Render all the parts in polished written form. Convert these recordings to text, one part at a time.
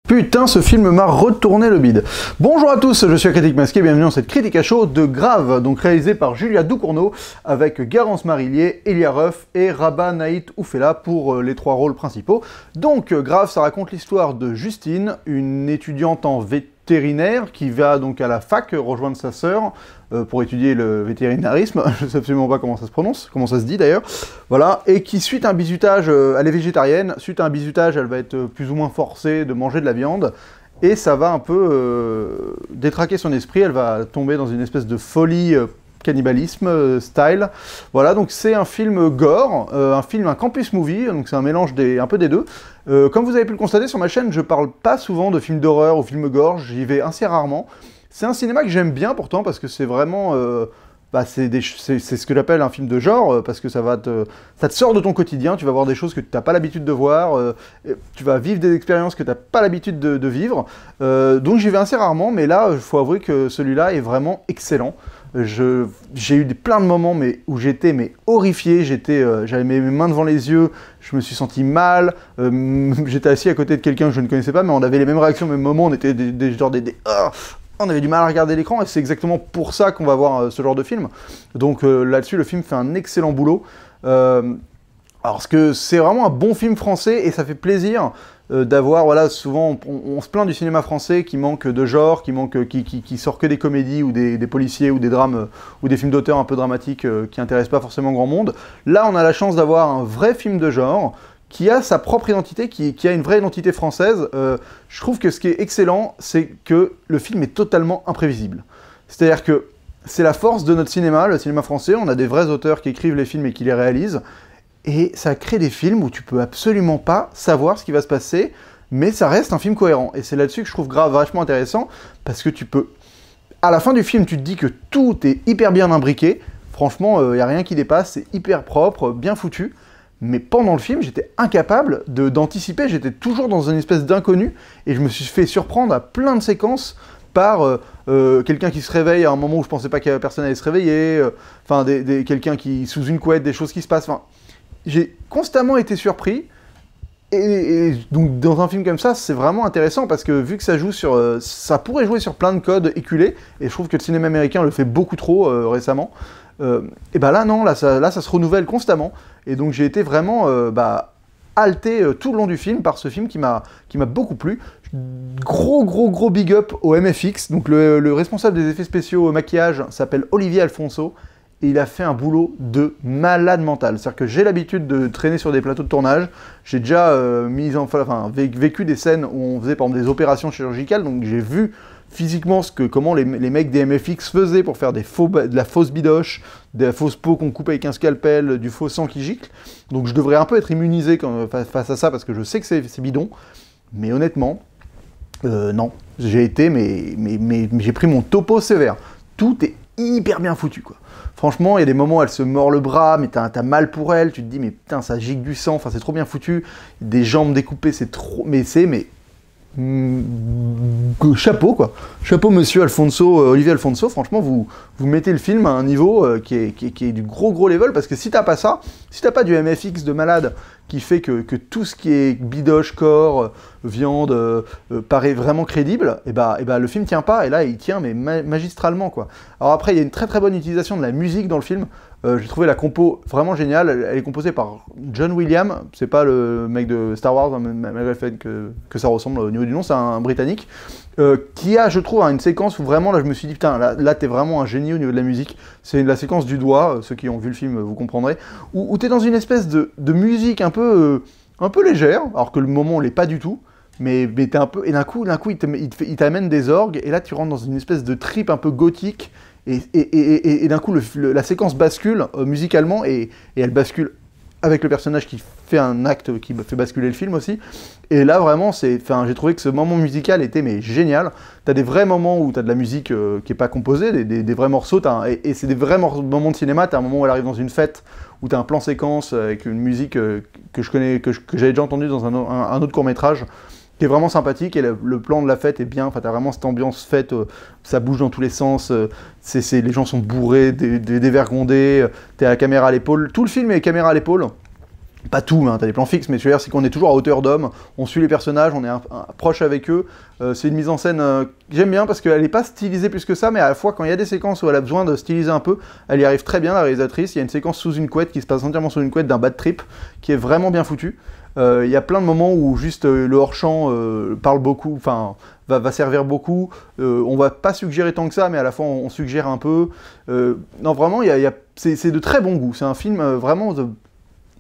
Putain, ce film m'a retourné le bide. Bonjour à tous, je suis Critique Masqué, bienvenue dans cette critique à chaud de Grave, donc réalisée par Julia Ducournau, avec Garance Marillier, Elia Ruff et Rabah Naït Oufella pour les trois rôles principaux. Donc Grave, ça raconte l'histoire de Justine, une étudiante en vétérinaire qui va donc à la fac rejoindre sa sœur pour étudier le vétérinarisme, je sais absolument pas comment ça se prononce, comment ça se dit d'ailleurs, voilà, et qui suite à un bizutage, elle est végétarienne, suite à un bizutage, elle va être plus ou moins forcée de manger de la viande, et ça va un peu détraquer son esprit, elle va tomber dans une espèce de folie cannibalisme style, voilà, donc c'est un film gore, un campus movie, donc c'est un mélange un peu des deux. Comme vous avez pu le constater sur ma chaîne, je parle pas souvent de films d'horreur ou films gore, j'y vais assez rarement. C'est un cinéma que j'aime bien pourtant parce que c'est vraiment, c'est ce que j'appelle un film de genre parce que ça te sort de ton quotidien, tu vas voir des choses que tu n'as pas l'habitude de voir, tu vas vivre des expériences que tu n'as pas l'habitude de vivre, donc j'y vais assez rarement, mais là, il faut avouer que celui-là est vraiment excellent. J'ai eu plein de moments où j'étais horrifié, j'avais mes mains devant les yeux, je me suis senti mal, j'étais assis à côté de quelqu'un que je ne connaissais pas, mais on avait les mêmes réactions, au même moment, on était on avait du mal à regarder l'écran, et c'est exactement pour ça qu'on va voir ce genre de film. Donc là-dessus, le film fait un excellent boulot. Alors que c'est vraiment un bon film français, et ça fait plaisir d'avoir, voilà, souvent on se plaint du cinéma français qui manque de genre, qui sort que des comédies ou des policiers ou des drames ou des films d'auteur un peu dramatiques qui intéressent pas forcément grand monde. Là, on a la chance d'avoir un vrai film de genre qui a sa propre identité, qui a une vraie identité française. Je trouve que ce qui est excellent, c'est que le film est totalement imprévisible. C'est-à-dire que c'est la force de notre cinéma, le cinéma français, on a des vrais auteurs qui écrivent les films et qui les réalisent, et ça crée des films où tu peux absolument pas savoir ce qui va se passer, mais ça reste un film cohérent. Et c'est là-dessus que je trouve Grave vachement intéressant, parce que tu peux... À la fin du film, tu te dis que tout est hyper bien imbriqué, franchement, il n'y a rien qui dépasse, c'est hyper propre, bien foutu, mais pendant le film, j'étais incapable d'anticiper, j'étais toujours dans une espèce d'inconnu, et je me suis fait surprendre à plein de séquences par quelqu'un qui se réveille à un moment où je pensais pas que personne allait se réveiller, quelqu'un qui sous une couette, des choses qui se passent, j'ai constamment été surpris, et donc dans un film comme ça, c'est vraiment intéressant, parce que vu que ça joue sur... ça pourrait jouer sur plein de codes éculés, et je trouve que le cinéma américain le fait beaucoup trop récemment, et bah là non, là ça se renouvelle constamment, et donc j'ai été vraiment halté tout le long du film par ce film qui m'a beaucoup plu. Gros big up au MFX, donc le responsable des effets spéciaux maquillage s'appelle Olivier Alfonso, et il a fait un boulot de malade mental. C'est-à-dire que j'ai l'habitude de traîner sur des plateaux de tournage, j'ai déjà vécu des scènes où on faisait par exemple des opérations chirurgicales, donc j'ai vu physiquement comment les mecs des MFX faisaient pour faire de la fausse bidoche, de la fausse peau qu'on coupe avec un scalpel, du faux sang qui gicle. Donc je devrais un peu être immunisé face à ça, parce que je sais que c'est bidon. Mais honnêtement, non. J'ai été, mais j'ai pris mon topo sévère. Tout est hyper bien foutu, quoi. Franchement, il y a des moments où elle se mord le bras, mais t'as mal pour elle, tu te dis, mais putain, ça gicle du sang, enfin c'est trop bien foutu. Des jambes découpées, c'est trop... chapeau, quoi. Chapeau monsieur Olivier Alfonso, franchement vous mettez le film à un niveau qui est du gros level, parce que si t'as pas ça, si t'as pas du MFX de malade qui fait que tout ce qui est bidoche, corps, viande paraît vraiment crédible, et bah le film tient pas, et là il tient mais magistralement, quoi. Alors après il y a une très bonne utilisation de la musique dans le film. J'ai trouvé la compo vraiment géniale, elle est composée par John Williams, c'est pas le mec de Star Wars, hein, malgré le fait que ça ressemble au niveau du nom, c'est un Britannique, qui a, je trouve, une séquence où vraiment, là je me suis dit, putain, là t'es vraiment un génie au niveau de la musique, c'est la séquence du doigt, ceux qui ont vu le film vous comprendrez, où t'es dans une espèce de musique un peu légère, alors que le moment on l'est pas du tout, mais t'es un peu, et d'un coup il t'amène des orgues, et là tu rentres dans une espèce de trip un peu gothique, et d'un coup, la séquence bascule musicalement, et elle bascule avec le personnage qui fait un acte qui fait basculer le film aussi. Et là, vraiment, j'ai trouvé que ce moment musical était génial. T'as des vrais moments où t'as de la musique qui est pas composée, des vrais morceaux, et c'est des vrais moments de cinéma. T'as un moment où elle arrive dans une fête, où t'as un plan séquence avec une musique que je connais, que j'avais déjà entendue dans un autre court-métrage, qui est vraiment sympathique, et le plan de la fête est bien, enfin t'as vraiment cette ambiance fête, ça bouge dans tous les sens, les gens sont bourrés, dévergondés, t'es à la caméra à l'épaule, tout le film est caméra à l'épaule, pas tout, hein, t'as des plans fixes, mais je veux dire, c'est qu'on est toujours à hauteur d'homme, on suit les personnages, on est proche avec eux, c'est une mise en scène que j'aime bien parce qu'elle n'est pas stylisée plus que ça, mais à la fois quand il y a des séquences où elle a besoin de styliser un peu, elle y arrive très bien, la réalisatrice. Il y a une séquence sous une couette qui se passe entièrement sous une couette d'un bad trip, qui est vraiment bien foutu. Il y a plein de moments où juste le hors-champ parle beaucoup, enfin va servir beaucoup, on va pas suggérer tant que ça, mais à la fois on suggère un peu. Non vraiment, c'est de très bon goût, c'est un film vraiment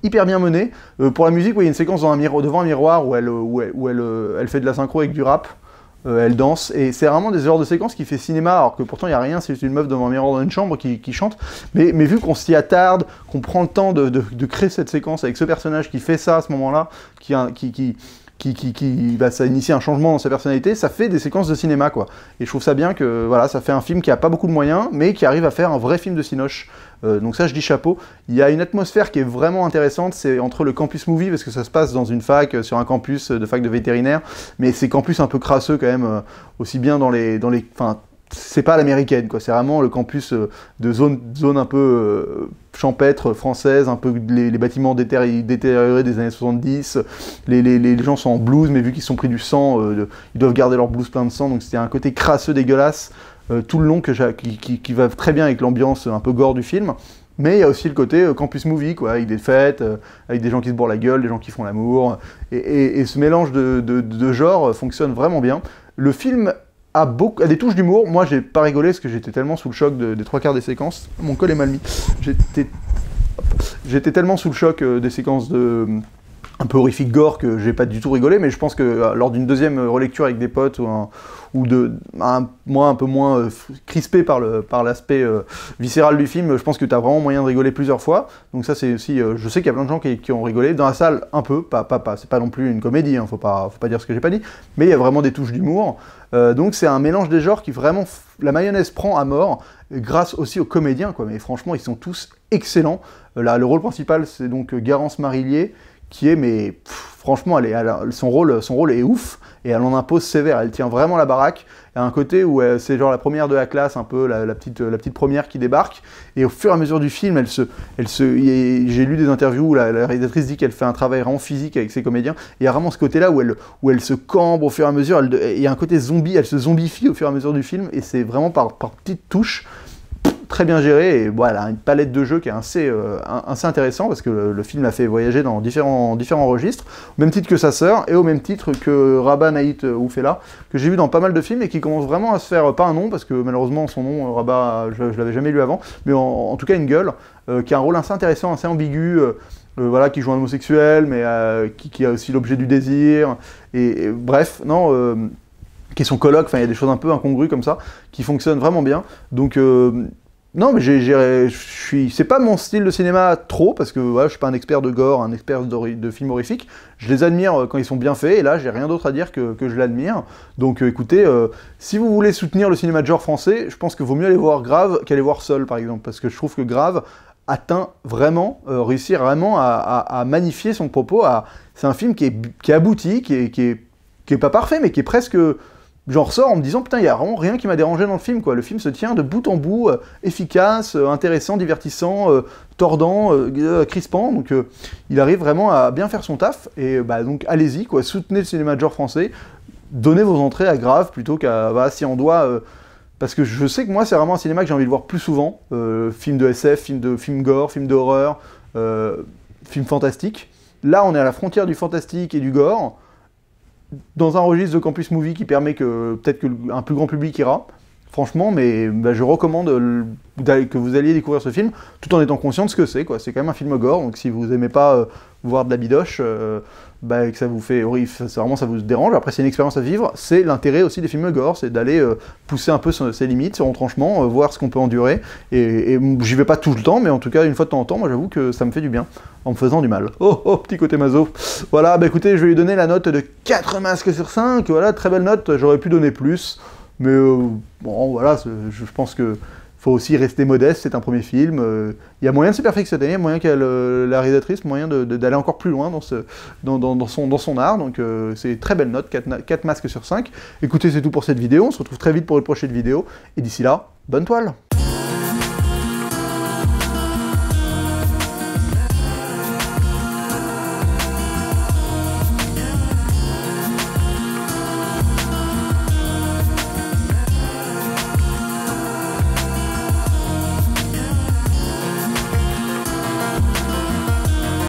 hyper bien mené. Pour la musique, oui, il y a une séquence devant un miroir où elle fait de la synchro avec du rap, elle danse, et c'est vraiment des genres de séquences qui fait cinéma, alors que pourtant il n'y a rien, c'est une meuf devant un miroir dans une chambre qui chante, mais vu qu'on s'y attarde, qu'on prend le temps de créer cette séquence avec ce personnage qui fait ça à ce moment-là, ça initie un changement dans sa personnalité, ça fait des séquences de cinéma, quoi. Et je trouve ça bien que, voilà, ça fait un film qui a pas beaucoup de moyens, mais qui arrive à faire un vrai film de cinoche. Donc ça, je dis chapeau. Il y a une atmosphère qui est vraiment intéressante, c'est entre le campus movie, parce que ça se passe dans une fac, sur un campus de fac de vétérinaire, mais c'est campus un peu crasseux quand même, aussi bien dans les enfin, c'est pas l'américaine, quoi. C'est vraiment le campus de zone un peu champêtre, française, un peu les bâtiments détériorés des années 70. Les gens sont en blouse, mais vu qu'ils sont pris du sang, ils doivent garder leur blouse plein de sang, donc c'était un côté crasseux, dégueulasse, tout le long qui va très bien avec l'ambiance un peu gore du film. Mais il y a aussi le côté campus movie, quoi, avec des fêtes, avec des gens qui se bourrent la gueule, des gens qui font l'amour. Et ce mélange de genres fonctionne vraiment bien. Le film a des touches d'humour. Moi, j'ai pas rigolé parce que j'étais tellement sous le choc des trois quarts des séquences. Mon col est mal mis. J'étais tellement sous le choc des séquences un peu horrifique gore que j'ai pas du tout rigolé, mais je pense que lors d'une deuxième relecture avec des potes moi un peu moins crispé par l'aspect viscéral du film, je pense que t'as vraiment moyen de rigoler plusieurs fois. Donc ça c'est aussi, je sais qu'il y a plein de gens qui ont rigolé dans la salle un peu, c'est pas non plus une comédie, hein, faut pas dire ce que j'ai pas dit, mais il y a vraiment des touches d'humour. Donc c'est un mélange des genres qui vraiment, la mayonnaise prend à mort, grâce aussi aux comédiens, quoi. Mais franchement ils sont tous excellents. Là, le rôle principal c'est donc Garance Marillier, qui est, mais franchement, son rôle est ouf, et elle en impose sévère, elle tient vraiment la baraque. Il y a un côté où c'est genre la première de la classe, un peu la petite première qui débarque, et au fur et à mesure du film, j'ai lu des interviews où la réalisatrice dit qu'elle fait un travail vraiment physique avec ses comédiens, et il y a vraiment ce côté-là où elle se cambre au fur et à mesure, il y a un côté zombie, elle se zombifie au fur et à mesure du film, et c'est vraiment par petites touches, très bien géré, et voilà, une palette de jeux qui est assez intéressant, parce que le film l'a fait voyager dans différents registres, au même titre que sa sœur, et au même titre que Rabah Naït Oufella, que j'ai vu dans pas mal de films, et qui commence vraiment à se faire, pas un nom, parce que malheureusement son nom, Rabah, je l'avais jamais lu avant, mais en tout cas une gueule, qui a un rôle assez intéressant, assez ambigu, voilà, qui joue un homosexuel, mais qui a aussi l'objet du désir, et bref, non, qui est son coloc, enfin il y a des choses un peu incongrues comme ça, qui fonctionnent vraiment bien, donc... non, mais c'est pas mon style de cinéma trop, parce que voilà, je suis pas un expert de gore, un expert de films horrifiques. Je les admire quand ils sont bien faits, et là, j'ai rien d'autre à dire que je l'admire. Donc écoutez, si vous voulez soutenir le cinéma de genre français, je pense qu'il vaut mieux aller voir Grave qu'aller voir Seul, par exemple, parce que je trouve que Grave atteint vraiment, réussit vraiment à magnifier son propos. C'est un film qui est abouti, qui est pas parfait, mais qui est presque... J'en ressors en me disant, putain, il n'y a vraiment rien qui m'a dérangé dans le film, quoi. Le film se tient de bout en bout, efficace, intéressant, divertissant, tordant, crispant, donc il arrive vraiment à bien faire son taf, et bah, donc allez-y, quoi, soutenez le cinéma de genre français, donnez vos entrées à Grave, plutôt qu'à, bah, si on doit... parce que je sais que moi, c'est vraiment un cinéma que j'ai envie de voir plus souvent, film de SF, film gore, film d'horreur, film fantastique. Là, on est à la frontière du fantastique et du gore, dans un registre de campus movie qui permet que peut-être qu'un plus grand public ira. Franchement, mais bah, je recommande que vous alliez découvrir ce film, tout en étant conscient de ce que c'est, quoi. C'est quand même un film gore, donc si vous aimez pas voir de la bidoche, bah, que ça vous fait horrible, vraiment ça vous dérange, après c'est une expérience à vivre, c'est l'intérêt aussi des films gore, c'est d'aller pousser un peu ses limites, ses retranchements, voir ce qu'on peut endurer, et j'y vais pas tout le temps, mais en tout cas une fois de temps en temps, moi j'avoue que ça me fait du bien, en me faisant du mal. Oh, petit côté maso. Voilà, bah écoutez, je vais lui donner la note de 4 masques sur 5, voilà, très belle note, j'aurais pu donner plus, mais bon, voilà, je pense que faut aussi rester modeste, c'est un premier film. Il y a moyen de se perfectionner, il y a moyen qu'elle, la réalisatrice, moyen d'aller encore plus loin dans son art. Donc c'est une très belle note, 4 masques sur 5. Écoutez, c'est tout pour cette vidéo. On se retrouve très vite pour une prochaine vidéo. Et d'ici là, bonne toile!